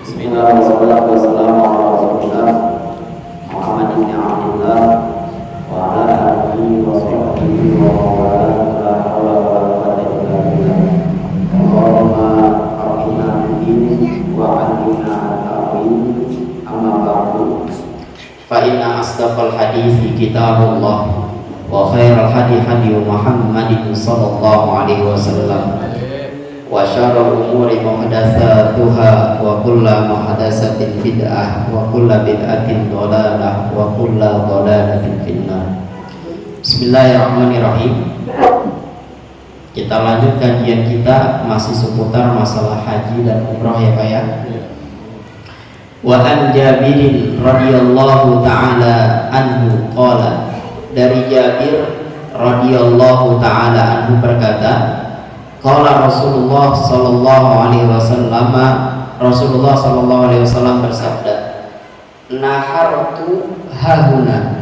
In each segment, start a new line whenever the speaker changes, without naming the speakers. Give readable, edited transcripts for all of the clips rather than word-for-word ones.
Bismillah wassalatu wassalamu ala rasulillah Muhammad ibn Abdullah wa ala alihi wa sahbihi wa mawala la hawla wa la quwwata illa billah. Allahumma faqihna fid-din wa 'allimna at-ta'wil. Amma ba'du. Fa inna asdaqal hadithi kitabullah wa khairal hadi hadi Muhammadin sallallahu alaihi wasallam. Wa syarrul umuri muhdatsatuha wa kullu muhdatsatin bid'ah wa kullu bid'atin dhalalah wa kullu dhalalatin finnar. Bismillahirrahmanirrahim. Kita lanjut kajian kita masih seputar masalah haji dan umrah ya Pak ya. Wa an Jabirin radhiyallahu taala anhu qala, dari Jabir radhiyallahu taala anhu berkata, qala Rasulullah sallallahu alaihi wasallam, Rasulullah sallallahu alaihi wasallam bersabda, nahartu hahuna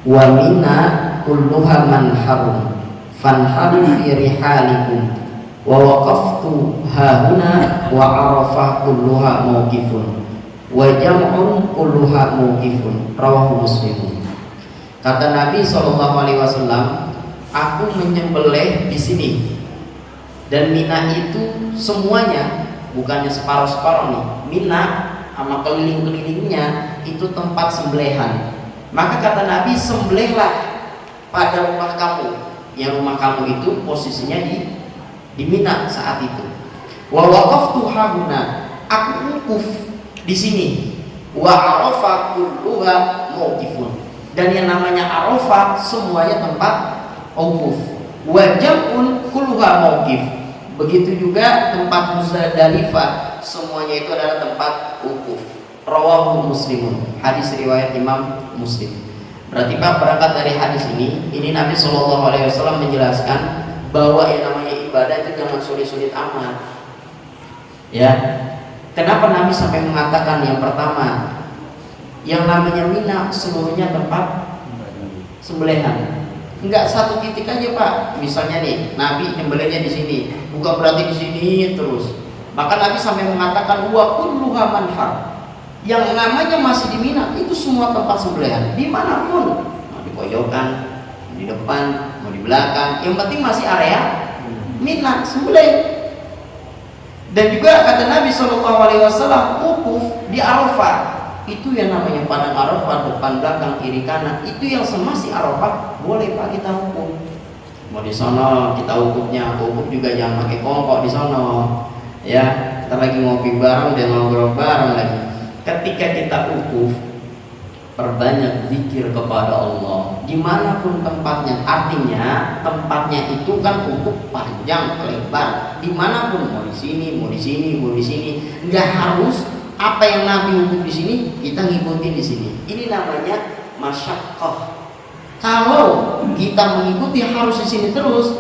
wa mina kulluha manharun fanharu fi rihalikum wa waqaftu hahuna wa arafah kulluha mawqifun wa jam'un kulluha mawqifun, rawahu Muslim. Kata Nabi sallallahu alaihi wasallam, aku menyembelih di sini. Dan Mina itu semuanya, bukannya separuh-separuh nih. Mina sama keliling-kelilingnya itu tempat sembelihan. Maka kata Nabi, sembelihlah pada rumah kamu. Yang rumah kamu itu posisinya di Mina saat itu. Wa waqaftu hahuna, aku wukuf di sini. Wa arafah kulluha mawqifun. Dan yang namanya Arafah semuanya tempat wukuf. Wajabun kulluha mawqif. Begitu juga tempat Muzdalifah semuanya itu adalah tempat wukuf. Rawahu Muslimun, hadis riwayat Imam Muslim. Berarti Pak, berangkat dari hadis ini Nabi Shallallahu Alaihi Wasallam menjelaskan bahwa yang namanya ibadah itu jangan sulit-sulit amat. Ya, kenapa Nabi sampai mengatakan yang pertama, yang namanya Mina seluruhnya tempat sembelihan. Enggak satu titik aja Pak. Misalnya nih, Nabi nyembelihnya di sini, bukan berarti di sini terus. Maka Nabi sampai mengatakan wa kulluha manhar. Yang namanya masih di Mina itu semua tempat sembelihan, dimanapun, mau di pojokan, di depan, mau di belakang, yang penting masih area Mina sembelih. Dan juga kata Nabi Shallallahu Alaihi Wasallam, wukuf di Arafah. Itu yang namanya padang Arafah, depan belakang kiri kanan, itu yang semasi Arafah boleh Pak kita hukum. Mau di sono kita hukumnya, hukum juga jangan pakai kongkok di sono. Ya, kita lagi ngopi bareng dan ngobrol bareng lagi. Ketika kita wukuf, perbanyak zikir kepada Allah dimanapun tempatnya. Artinya tempatnya itu kan wukuf panjang lebar, dimanapun, mau di sini, mau di sini, mau di sini. Nggak harus apa yang Nabi wukuf di sini kita ngikutin di sini. Ini namanya masyaqqah. Kalau kita mengikuti harus di sini terus,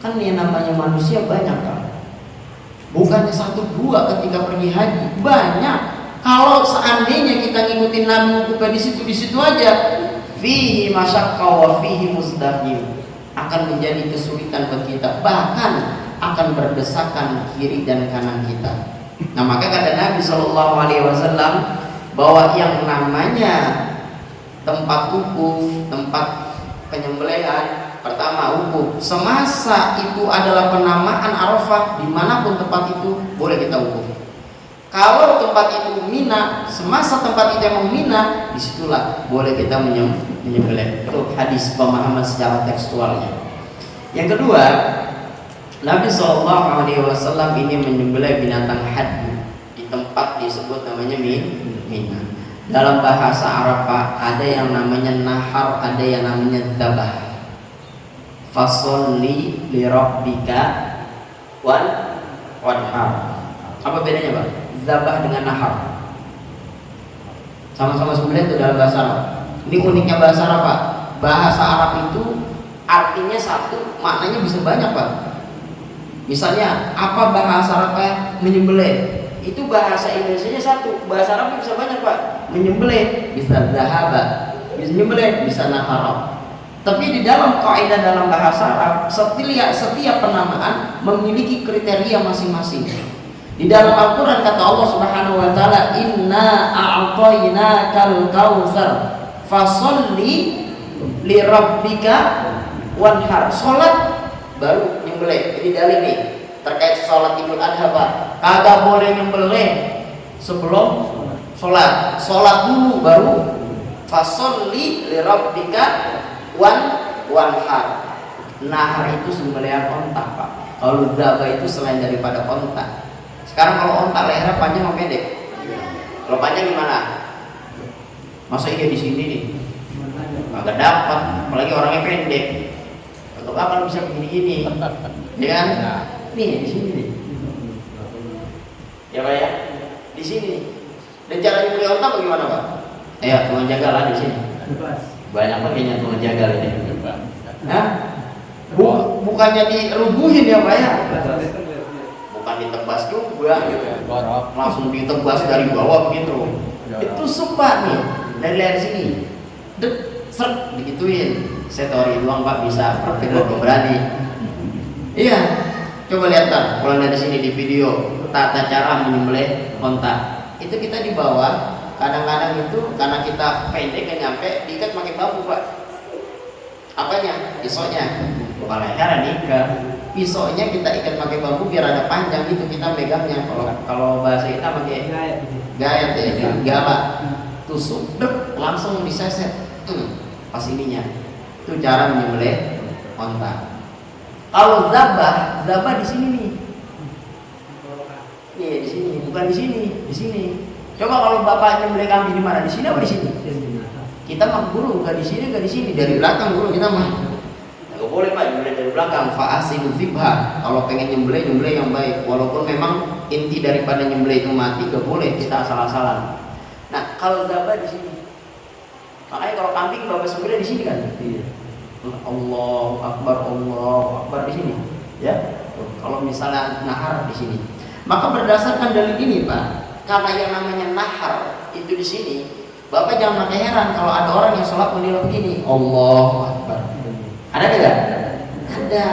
kan yang namanya manusia banyak kan. Bukannya satu dua ketika pergi haji, banyak. Kalau seandainya kita ngikutin Nabi wukuf di situ aja, fihi masyaqqah wa fihi muzdahim, akan menjadi kesulitan bagi kita, bahkan akan berdesakan kiri dan kanan kita. Nah, maka kata Nabi Shallallahu Alaihi Wasallam bahwa yang namanya tempat wukuf, tempat penyembelihan, pertama wukuf. Semasa itu adalah penamaan Arafah, dimanapun tempat itu boleh kita wukuf. Kalau tempat itu Mina, semasa tempat itu emang Mina, disitulah boleh kita menyembelih. Itu hadis pemahaman secara tekstualnya. Yang kedua, Nabi Shallallahu Alaihi Wasallam ini menyembelih binatang hadyu di tempat disebut namanya Mina. Dalam bahasa Arab ada yang namanya nahar, ada yang namanya dzabah. Fasolli li rabbika wanhar. Apa bedanya Pak? Dzabah dengan nahar. Sama-sama sembelih itu dalam bahasa Arab. Ini uniknya bahasa Arab Pak. Bahasa Arab itu artinya satu, maknanya bisa banyak Pak. Misalnya apa bahasa Arabnya menyembelih, itu bahasa Indonesianya satu, bahasa Arabnya bisa banyak Pak. Menyembelih bisa zahaba, bisa menyembelih bisa nahara. Tapi di dalam kaidah dalam bahasa Arab, setiap penamaan memiliki kriteria masing-masing. Di dalam Al-Quran kata Allah Subhanahu wa taala, "Inna a'tainakal kautsar fasholli li rabbika wanhar." Salat baru nyembelih. Ini dalil nih terkait salat Idul Adha, Pak. Kagak boleh nyembelih sebelum salat. Salat dulu baru fasholli li rabbika wanhar. Nahar itu sembelihan onta, Pak. Kalau dzabah itu selain daripada onta. Sekarang kalau onta lehernya panjang atau pendek? Kalau panjang gimana? Masa iya di sini nih? Agak dapat, apalagi orangnya pendek. Atau apa bisa begini-gini? Ya kan? Nih di sini nih. Ya Pak ya? Di sini nih. Dan cara nyembelih onta bagaimana, Pak? Ayo, tukang jagal lah di sini. Banyak banget kayaknya tukang jagal ini. Hah? Bukannya dirubuhin ya Pak ya? Bukan ditebas juga gitu. Langsung ditebas dari bawah begitu. Itu sumpah nih dari leher sini. Dek, seret digituin. Saya teori doang Pak, bisa praktek lo berani. Iya. Coba lihat kan, pulang dari sini di video tata cara menyembelih onta. Itu kita di bawah. Kadang-kadang itu karena kita pendek nggak nyampe, diikat pakai bambu Pak. Apanya? Pisaunya. Bukan leher nih, ke pisaunya kita ikat pakai bambu biar ada panjang gitu kita megangnya. Kalau bahasa kita pakai gayat ya, galak. Tusuk, dek, langsung diseset. Pas ininya. Itu cara menyembelih onta. Kalau zabah di sini nih. Nih di sini, bukan di sini, di sini. Coba kalau bapak nyembelih kambing di mana? Di sini apa di sini? Kita mah guru, nggak di sini, nggak di sini. Dari belakang guru kita mah. Nggak boleh Pak nyembelih dari belakang. Fa'asilu dzibha. Kalau pengen nyembelih yang baik. Walaupun memang inti daripada nyembelih itu mati, nggak boleh kita asal-asalan. Nah kalau zabah di sini. Makanya kalau kambing bapak sembelih di sini kan? Iya. Allahu Akbar di sini. Ya. Kalau misalnya nahar di sini. Maka berdasarkan dalil ini Pak. Karena yang namanya nahar itu di sini, Bapak jangan pakai heran kalau ada orang yang sholat model begini, Allahu Akbar. Ada tidak? Ada.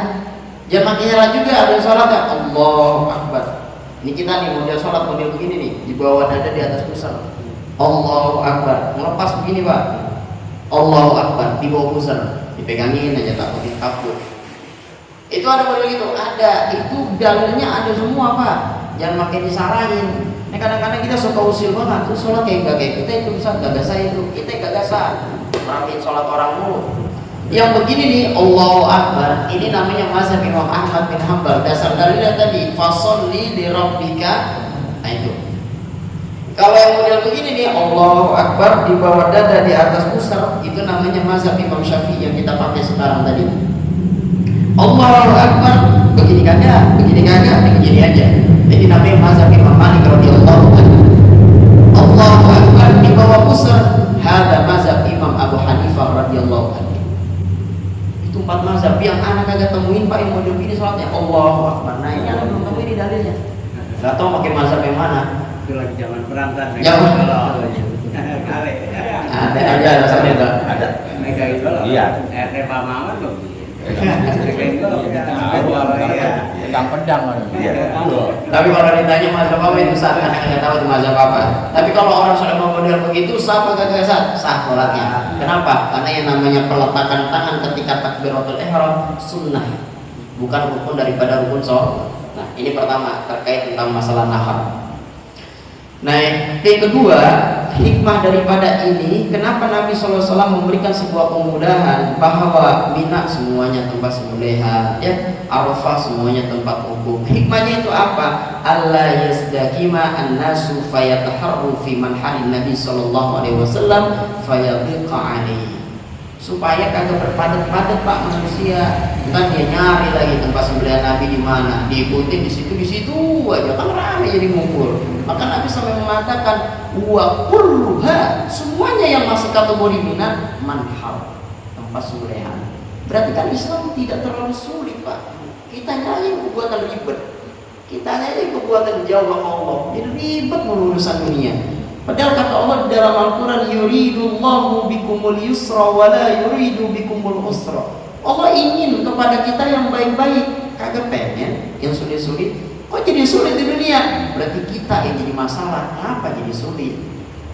Jangan pakai heran juga ada yang sholat ya, Allahu Akbar. Ini kita nih model sholat model begini nih, di bawah dada di atas pusar, Allahu Akbar. Melepas begini Pak, Allahu Akbar di bawah pusar, dipegangin aja takut. Itu ada model gitu, ada. Itu dalilnya ada semua Pak. Jangan pakai disarahin. Nah kadang-kadang kita suka usil banget tuh sholat kayak kita itu bisa gagasan itu kita gagasan merapiin sholat orang mulu. Yang begini nih Allahu Akbar ini namanya mazhab Imam Ahmad bin Hanbal. Dasar dalilnya tadi fasholli li rabbika. Nah itu. Kalau yang model begini nih Allahu Akbar di bawah dada di atas pusar itu namanya mazhab Imam Syafi'i yang kita pakai sekarang tadi. Allahu Akbar begini kagak begini aja. Jadi namanya mazhab Imam Malik radhiyallahu anhu. Allahu Akbar di bawah pusar, hada mazhab Imam Abu Hanifah radhiyallahu anhu. Itu 4 mazhab yang anak kagak temuin Pak yang model ini sholatnya Allahu Akbar. Nah ini anak belum temuin di dalilnya. Gak tahu pakai mazhab yang mana.
Itu lagi zaman perang kan.
Ada rasanya enggak? Ada.
Mega itu loh. Iya. RT Pak Maman loh.
Pegang pedang kan.
Tapi kalau ditanya mazhab apa itu sah, nggak tahu itu mazhab apa. Tapi kalau orang sudah mau model begitu sah apa kagak sah? Sah sholatnya. Kenapa? Karena yang namanya peletakan tangan ketika takbiratul ihram sunnah, bukan rukun daripada rukun sholat. Nah ini pertama terkait tentang masalah nahar. Nah yang kedua, hikmah daripada ini, kenapa Nabi SAW memberikan sebuah kemudahan bahwa Mina semuanya tempat sembelihan, ya, Arafah semuanya tempat wukuf. Hikmahnya itu apa? Allah yazdakima an-nasu fayataharru fi manhalin Nabi SAW fayadhiqa alaihi. Supaya kagak berpadat-padat Pak manusia. Kan dia nyari lagi tempat sembelihan Nabi di mana, diikutin di situ aja kan ramai jadi ngumpul. Maka Nabi sampai mengatakan wa kulluha, semuanya yang masuk kategori Mina manhal, tempat sembelihan. Berarti kan Islam tidak terlalu sulit Pak. Kita nyari perbuatan ribet, kita nyari perbuatan jauh sama Allah, jadi ribet urusan dunia. Padahal kata Allah di dalam Al-Quran, yuridullahu bikumul yusra wa la yuridu bikumul usra. Allah ingin kepada kita yang baik-baik, kagak pengen yang sulit-sulit. Kok jadi sulit di dunia? berarti kita yang jadi masalah. Kenapa jadi sulit?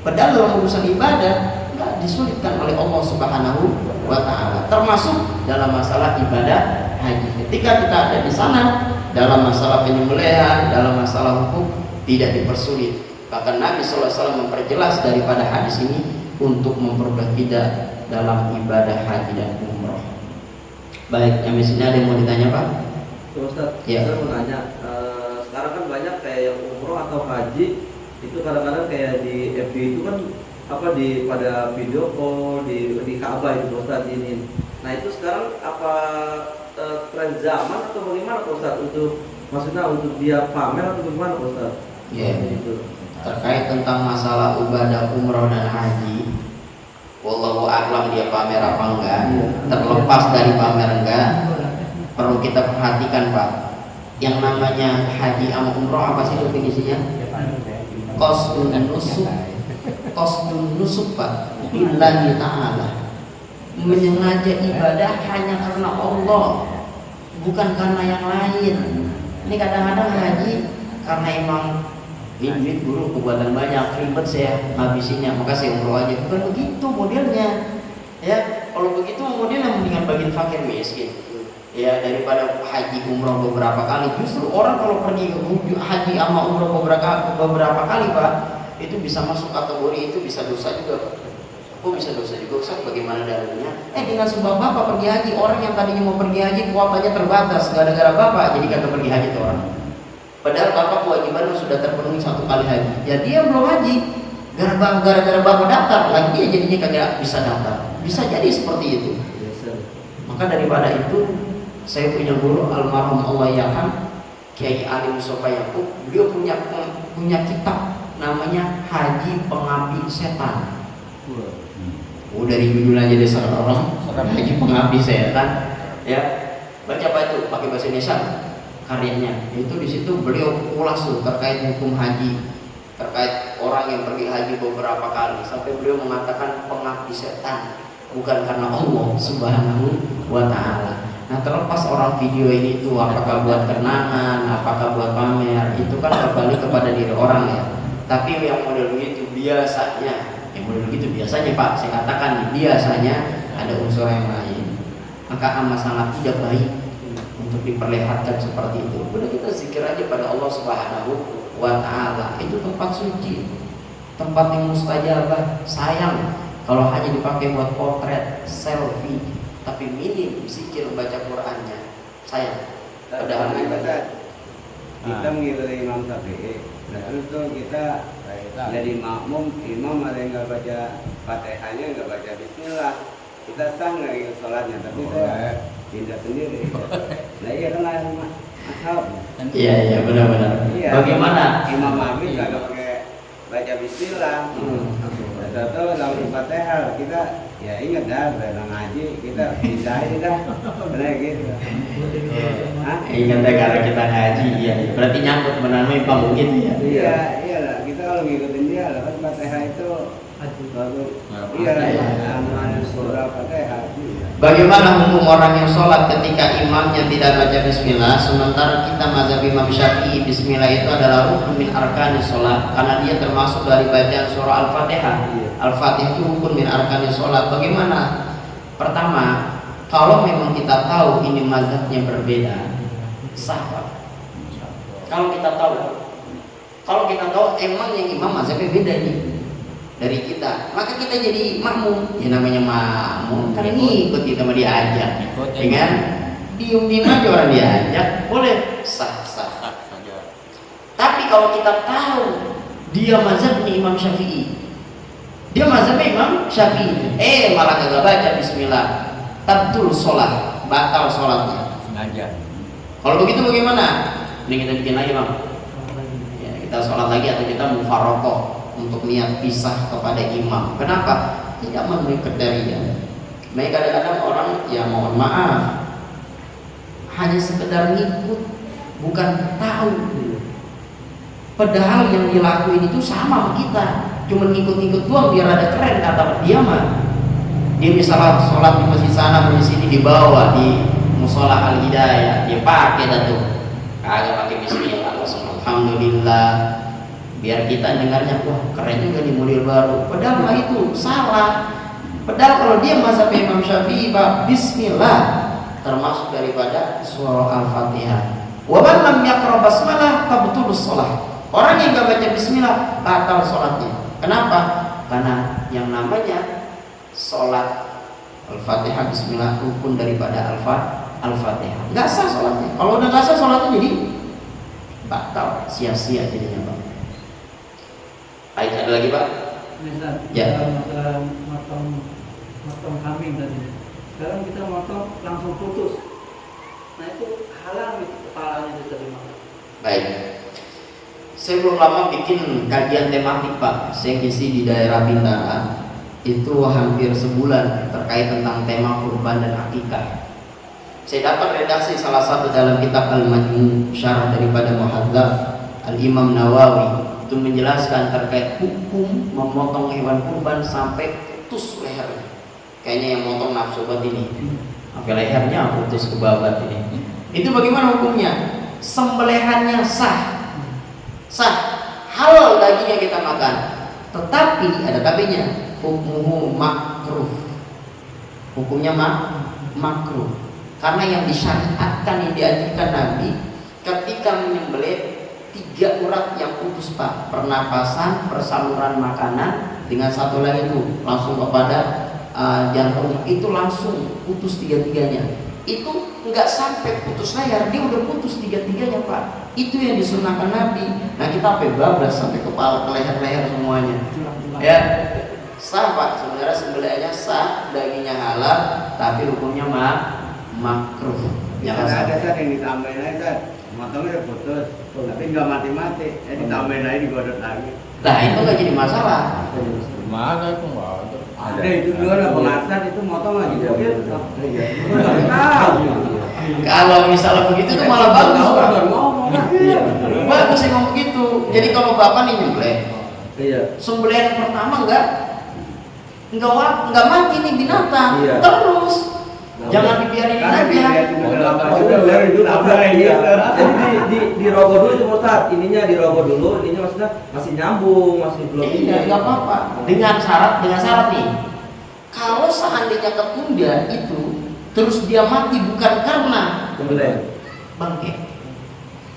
Padahal dalam urusan ibadah nggak disulitkan oleh Allah Subhanahu wa Ta'ala, termasuk dalam masalah ibadah haji. Ketika kita ada di sana, dalam masalah penyembelihan, dalam masalah hukum tidak dipersulit. Bahkan Nabi SAW memperjelas daripada hadis ini untuk mempermudah kita dalam ibadah haji dan umroh. Baik, yang di sini ada yang mau ditanya Pak?
Ustaz,
Ya.
saya mau nanya, sekarang kan banyak kayak yang umroh atau haji itu kadang-kadang kayak di FB itu kan pada video call di Ka'bah itu Ustaz ini. Nah itu sekarang apa tren zaman atau bagaimana Ustaz untuk maksudnya untuk dia pamer atau bagaimana Ustaz?
Ya.
Gitu.
Terkait tentang masalah ibadah umroh dan haji, wallahu a'lam dia pamer apa enggak. Terlepas dari pamer enggak, perlu kita perhatikan Pak. Yang namanya haji sama umroh apa sih definisinya? Qasdun nusuk Pak, lillahi ta'ala. Menyengaja ibadah hanya karena Allah, bukan karena yang lain. Ini kadang-kadang haji karena emang ini duit guru kebuatan banyak, ribet saya ngabisinnya, maka saya umroh aja. Bukan begitu modelnya. Ya, kalau begitu modelnya mendingan bagian fakir miskin. Ya, daripada haji umroh beberapa kali. Justru orang kalau pergi haji sama umroh beberapa kali Pak, itu bisa masuk kategori itu bisa dosa juga Pak. Oh bisa dosa juga Ustaz, bagaimana dalilnya? Dengan sebab Bapak pergi haji, orang yang tadinya mau pergi haji kuotanya terbatas, gara-gara Bapak jadi kagak pergi haji tuh orang. Padahal Bapak kewajibannya sudah terpenuhi 1 kali haji. Ya dia belum haji, gara-gara Bapak daftar, lagi dia jadinya kagak bisa daftar. Bisa jadi seperti itu. Maka daripada itu, saya punya guru almarhum Allah yarham, Kiai Ali Mustafa Yaqub, beliau punya kitab namanya Haji Pengabdi Setan. Dari judul aja deh orang Haji Pengabdi Setan. Ya, baca apa itu pakai bahasa Indonesia karyanya. Itu di situ beliau ulas tuh terkait hukum haji, terkait orang yang pergi haji beberapa kali, sampai beliau mengatakan pengabdi setan, bukan karena Allah Subhanahu wa Ta'ala. Nah terlepas orang video ini tuh apakah buat kenangan, apakah buat pamer, itu kan kembali kepada diri orang ya. Tapi yang model begitu biasanya, Pak, saya katakan nih, biasanya ada unsur yang lain. Maka amat sangat tidak baik untuk diperlihatkan seperti itu. Udah kita zikir aja pada Allah Subhanahu wa Ta'ala. Itu tempat suci, tempat yang mustajabah. Sayang kalau hanya dipakai buat potret, selfie, tapi minim zikir baca Qur'annya. Sayang. Padahal
kita mengikuti Imam Syafi'i. Terus tuh kita jadi makmum, imam ada yang nggak baca Fatihahnya, nggak baca Bismillah, kita sah nggak ikut sholatnya, tapi saya pindah sendiri. Nah iya kan lah ashab.
Iya benar-benar.
Iya.
Bagaimana?
Imam maghrib nggak pakai baca Bismillah. Atau langsung Fatihah, kita ya ingat dah, berenang ngaji kita pindahin dah, benar gitu.
Ingat deh karena kita ngaji, ya berarti nyangkut menamai panggung gitu ya.
Iya lah, kita kalau ngikutin dia lah kan Fatihah itu baru. Iya amal surah Fatihah.
Bagaimana hukum orang yang sholat ketika imamnya tidak baca bismillah, sementara kita mazhab Imam Syafi'i bismillah itu adalah rukun min arkanis sholat, karena dia termasuk dari bacaan surah Al-Fatihah. Al-Fatihah itu rukun min arkanis sholat. Bagaimana? Pertama, kalau memang kita tahu ini mazhabnya berbeda, sah Pak. Kalau kita tahu emang yang imam mazhabnya beda nih dari kita, maka kita jadi makmum. Ya namanya makmum kan ini ikut kita mau diajak, ya kan? Diem aja orang diajak, boleh sah. Tapi kalau kita tahu dia mazhabnya Imam Syafi'i, malah kagak baca bismillah, tabtul sholat, batal sholatnya.
Sengaja.
Kalau begitu bagaimana? Ini kita bikin lagi Bang. Ya, kita sholat lagi atau kita mufarokoh untuk niat pisah kepada imam. Kenapa? Tidak memenuhi kriteria. Mereka kadang-kadang orang yang mohon maaf hanya sekedar ngikut, bukan tahu. Padahal yang dilakuin itu sama sama kita, cuma ngikut-ngikut doang biar ada keren kata dia mah. Dia misalnya sholat di masjid sana, di sini dibawa di musola Al Hidayah, dia pakai dah tuh, kagak pakai bismillah, langsung alhamdulillah, biar kita dengarnya wah keren juga nih model baru. Padahal mah itu salah. Padahal kalau dia mazhab Imam Syafi'i bismillah termasuk daripada surah Al-Fatihah. Wa man lam yaqra basmalah tabtulus shalah. Orang yang enggak baca bismillah batal salatnya. Kenapa? Karena yang namanya salat Al-Fatihah bismillah rukun daripada Al-Fatihah. Enggak sah salatnya. Kalau udah enggak sah salatnya jadi batal, sia-sia jadinya, Pak. Baik, ada lagi, Pak?
Misal,
Ya.
masalah motong kambing tadi. Sekarang kita motong langsung putus. Nah itu halang itu kepalanya itu tadi makan.
Baik. Saya belum lama bikin kajian tematik, Pak. Saya ngisi di daerah Bintara. Itu hampir sebulan terkait tentang tema kurban dan akikah. Saya dapat redaksi salah satu dalam kitab Al-Majmu' syarah daripada Muhadzab Al-Imam Nawawi itu menjelaskan terkait hukum memotong hewan kurban sampai putus lehernya. Kayaknya yang motong nafsu banget ini. Sampai lehernya putus ke babat ini. Itu bagaimana hukumnya? Sembelihannya sah. Sah. Halal dagingnya kita makan. Tetapi ada tapinya. Hukumnya makruh. Hukumnya makruh. Karena yang disyariatkan, yang dianjurkan Nabi ketika menyembelih 3 urat yang putus, Pak, pernapasan, persaluran makanan, dengan satu lagi itu langsung kepada jantung, itu langsung putus 3-tiganya. Itu nggak sampai putus leher, dia udah putus 3-tiganya, Pak. Itu yang disunahkan Nabi. Nah kita sampai bablas sampai kepala, ke leher-leher semuanya. Ya, sah, Pak. Sebenarnya sembelihannya sah, dagingnya halal, tapi hukumnya makruh. Jangan
Ada
sampai.
yang ditambahin aja, Sat. Motongnya udah putus, tapi nggak mati-mati. Ditambahin aja, digodot lagi.
Nah itu nggak jadi masalah.
Mana itu nggak ada.
Ada itu dulu ada pengasat itu motong lagi dikit.
Kalau misalnya begitu tuh malah bagus, Pak. Bagus yang ngomong gitu. Jadi kalau bapak nih nyembelih,
Iya.
sembelihan pertama nggak mati nih binatang,
Iya.
terus
Nah,
jangan dibiarin
Karena
aja.
Jadi di rogo dulu itu Ustaz, ininya di rogo dulu, ininya maksudnya masih nyambung, masih belum ini.
Iya, nggak apa-apa. Dengan syarat nih, kalau seandainya ketunda itu, terus dia mati bukan karena
Kemudian
bangke.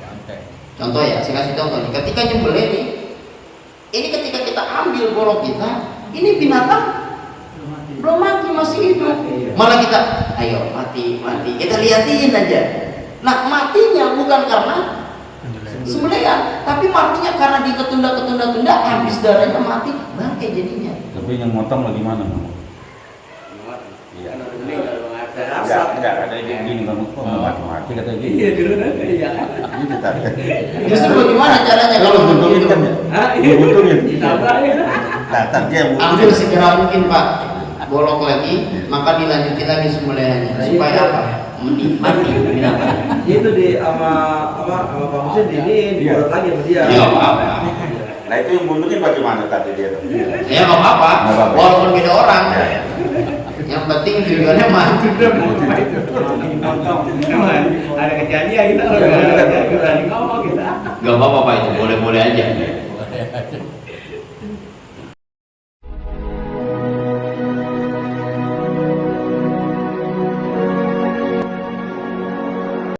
Santai.
Contoh ya, saya kasih contoh nih. Ketika nyembelih nih, ini ketika kita ambil golok kita, ini binatang belum mati, masih hidup. Malah kita, ayo mati, kita liatin aja. Nah matinya bukan karena sembelihan, tapi matinya karena ditunda, habis darahnya mati, bangke jadinya.
Tapi yang motong lagi mana, Bang?
Iya.
Enggak ada yang gini kamu kok mati kata gini.
Iya dulu kan, iya kan.
Ini tadi.
Justru bagaimana caranya kalau
Buntungin kan ya? Buntungin.
Ditambahin.
Datang dia
Ambil segera mungkin, Pak, golok lagi, maka dilanjutin lagi sembelihannya supaya apa? Mati binatang.
itu di sama Pak Musin ini dibuat lagi sama dia.
Ya nggak apa-apa.
Nah itu yang buntungin bagaimana tadi dia tuh?
Ya nggak apa-apa.
Nggak apa-apa.
Walaupun beda orang. Yang penting tujuannya mati.
Ada kejadian kita, ada kejadian ngomong kita.
Gak apa-apa, Pak, itu boleh-boleh aja.